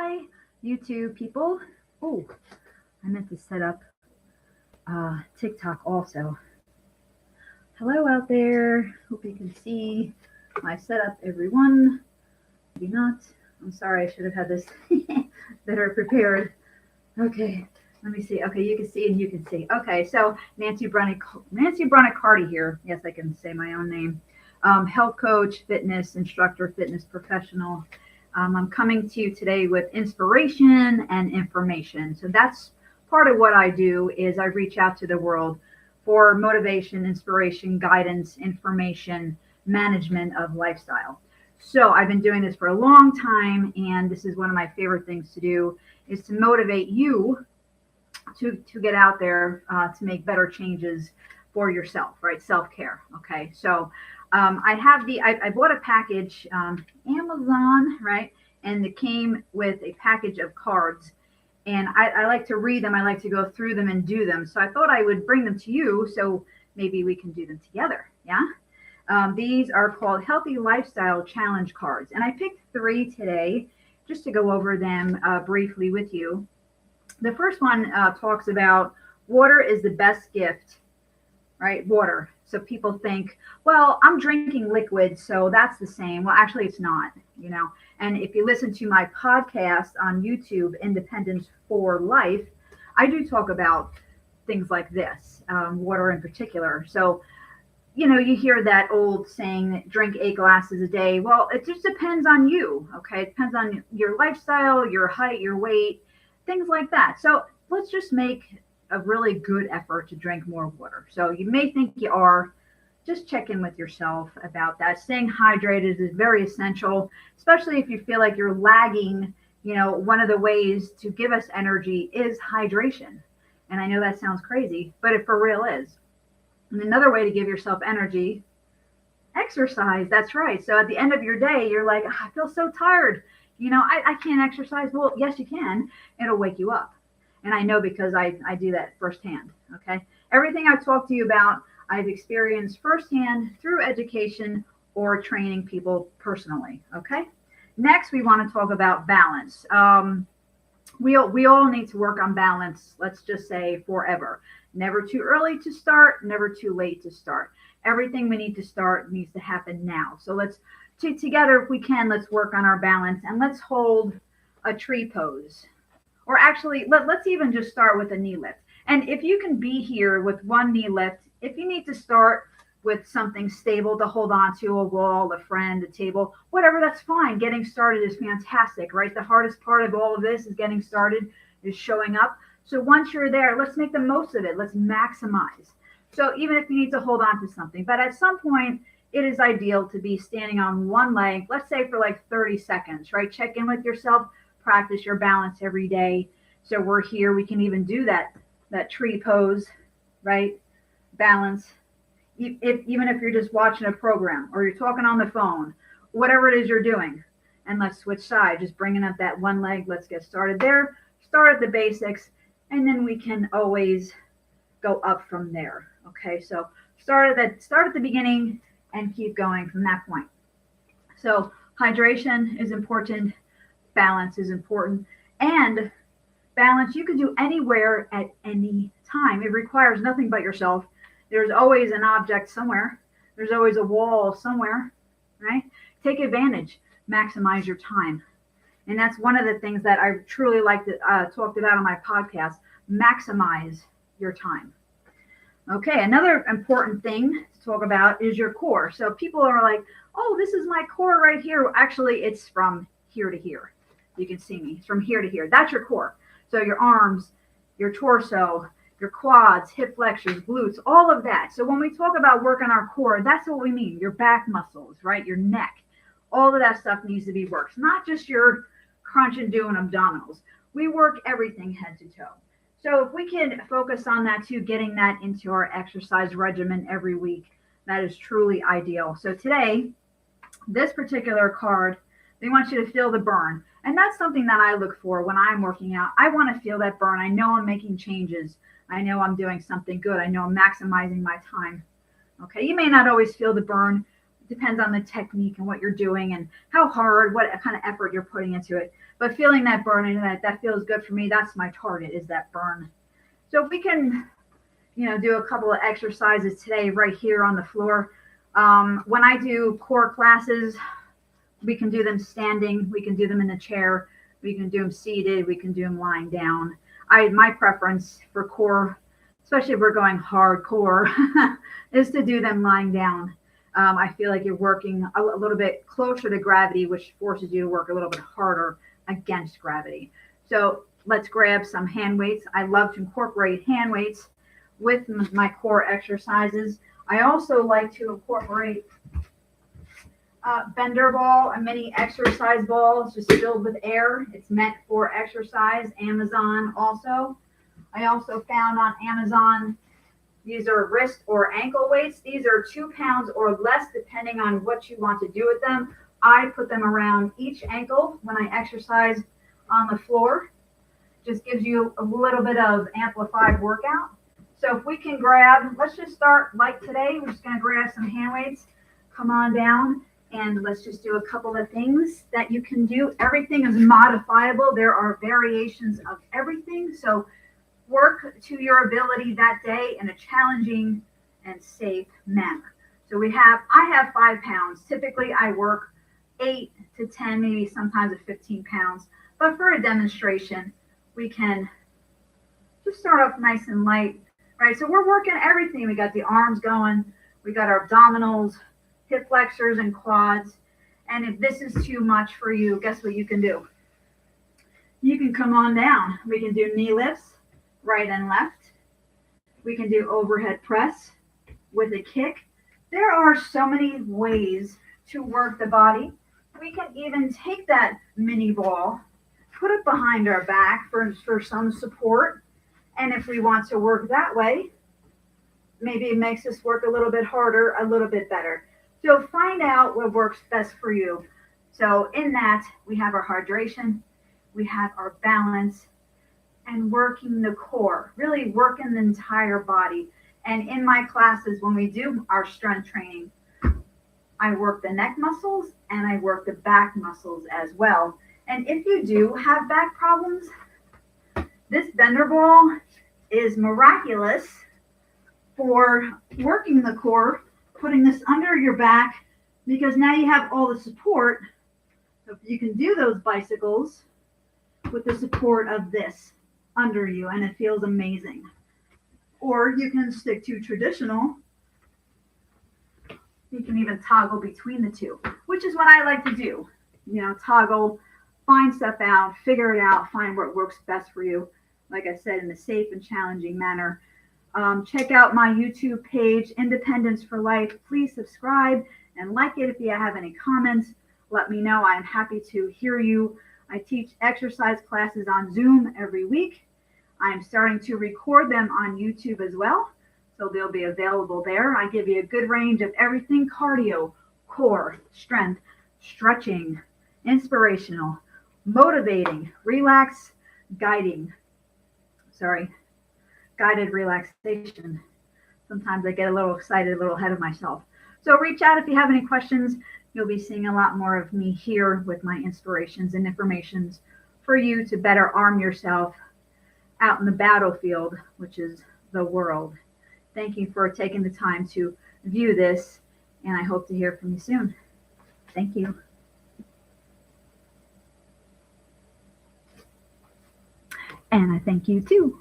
Hi, YouTube people. Oh, I meant to set up TikTok also. Hello out there. Hope you can see my setup, everyone. Maybe not. I'm sorry, I should have had this better prepared. Okay, let me see. Okay, you can see and you can see. Okay, so Nancy Brunicardi here. Yes, I can say my own name. Health coach, fitness instructor, fitness professional. I'm coming to you today with inspiration and information. So that's part of what I do is I reach out to the world for motivation, inspiration, guidance, information, management of lifestyle. So I've been doing this for a long time, and this is one of my favorite things to do is to motivate you to get out there to make better changes for yourself, right? Self-care. Okay. So I bought a package, Amazon, right? And it came with a package of cards, and I like to read them. I like to go through them and do them. So I thought I would bring them to you. So maybe we can do them together. Yeah. These are called Healthy Lifestyle Challenge cards. And I picked 3 today just to go over them briefly with you. The first one talks about water is the best gift, right? Water. So people think, well, I'm drinking liquid, so that's the same. Well, actually, it's not, you know. And if you listen to my podcast on YouTube, Independence for Life, I do talk about things like this, water in particular. So, you know, you hear that old saying, drink 8 glasses a day. Well, it just depends on you, okay? It depends on your lifestyle, your height, your weight, things like that. So let's just make a really good effort to drink more water. So you may think you are, just check in with yourself about that. Staying hydrated is very essential, especially if you feel like you're lagging. You know, one of the ways to give us energy is hydration. And I know that sounds crazy, but it for real is. And another way to give yourself energy, exercise. That's right. So at the end of your day, you're like, I feel so tired. You know, I can't exercise. Well, yes, you can. It'll wake you up. And I know because I do that firsthand. Okay. Everything I've talked to you about, I've experienced firsthand through education or training people personally. Okay. Next, we want to talk about balance. We all need to work on balance. Let's just say forever. Never too early to start, never too late to start. Everything we need to start needs to happen now. So let's together, if we can, let's work on our balance and let's hold a tree pose. Or actually, let's even just start with a knee lift. And if you can be here with one knee lift, if you need to start with something stable to hold on to, a wall, a friend, a table, whatever, that's fine. Getting started is fantastic, right? The hardest part of all of this is getting started, is showing up. So once you're there, let's make the most of it. Let's maximize. So even if you need to hold on to something, but at some point, it is ideal to be standing on one leg, let's say for like 30 seconds, right? Check in with yourself, practice your balance every day. So we're here, we can even do that tree pose, right? Balance. Even if you're just watching a program or you're talking on the phone, whatever it is you're doing. And let's switch sides, just bringing up that one leg. Let's get started there. Start at the basics, and then we can always go up from there. Okay, so start at the beginning and keep going from that point. So hydration is important, balance is important, and balance you can do anywhere at any time. It requires nothing but yourself. There's always an object somewhere. There's always a wall somewhere, right? Take advantage, maximize your time. And that's one of the things that I truly like to talked about on my podcast, maximize your time. Okay, another important thing to talk about is your core. So people are like, oh, this is my core right here. Actually, it's from here to here. You can see me. It's from here to here. That's your core. So your arms, your torso, your quads, hip flexors, glutes, all of that. So when we talk about working our core, that's what we mean. Your back muscles, right? Your neck. All of that stuff needs to be worked. Not just your crunch and doing abdominals. We work everything head to toe. So if we can focus on that too, getting that into our exercise regimen every week, that is truly ideal. So today, this particular card, they want you to feel the burn. And that's something that I look for when I'm working out. I want to feel that burn. I know I'm making changes. I know I'm doing something good. I know I'm maximizing my time. Okay, you may not always feel the burn, depends on the technique and what you're doing and how hard, what kind of effort you're putting into it. But feeling that burn and that feels good for me. That's my target, is that burn. So if we can, do a couple of exercises today right here on the floor. When I do core classes, we can do them standing. We can do them in the chair. We can do them seated. We can do them lying down. My preference for core, especially if we're going hardcore, is to do them lying down. I feel like you're working a little bit closer to gravity, which forces you to work a little bit harder against gravity. So let's grab some hand weights. I love to incorporate hand weights with my core exercises. I also like to incorporate bender ball, a mini exercise ball. It's just filled with air. It's meant for exercise. Amazon also. I also found on Amazon, these are wrist or ankle weights. These are 2 pounds or less, depending on what you want to do with them. I put them around each ankle when I exercise on the floor. Just gives you a little bit of amplified workout. So if we can grab, let's just start like today. We're just going to grab some hand weights. Come on down and let's just do a couple of things that you can do. Everything is modifiable. There are variations of everything. So work to your ability that day in a challenging and safe manner. So I have 5 pounds. Typically I work 8 to 10, maybe sometimes at 15 pounds. But for a demonstration, we can just start off nice and light, right? So we're working everything. We got the arms going. We got our abdominals, hip flexors and quads. And if this is too much for you, guess what you can do? You can come on down. We can do knee lifts, right and left. We can do overhead press with a kick. There are so many ways to work the body. We can even take that mini ball, put it behind our back for some support. And if we want to work that way, maybe it makes us work a little bit harder, a little bit better. So find out what works best for you. So in that, we have our hydration, we have our balance, and working the core, really working the entire body. And in my classes, when we do our strength training, I work the neck muscles and I work the back muscles as well. And if you do have back problems, this bender ball is miraculous for working the core, putting this under your back, because now you have all the support. So you can do those bicycles with the support of this under you, and it feels amazing. Or you can stick to traditional. You can even toggle between the two, which is what I like to do. Toggle, find stuff out, figure it out, find what works best for you. Like I said, in a safe and challenging manner. Check out my YouTube page, Independence for Life. Please subscribe and like it. If you have any comments, let me know. I'm happy to hear you. I teach exercise classes on Zoom every week. I'm starting to record them on YouTube as well, so they'll be available there. I give you a good range of everything: cardio, core, strength, stretching, inspirational, motivating, guided relaxation. Sometimes I get a little excited, a little ahead of myself. So reach out if you have any questions. You'll be seeing a lot more of me here with my inspirations and informations for you to better arm yourself out in the battlefield, which is the world. Thank you for taking the time to view this, and I hope to hear from you soon. Thank you. And I thank you too.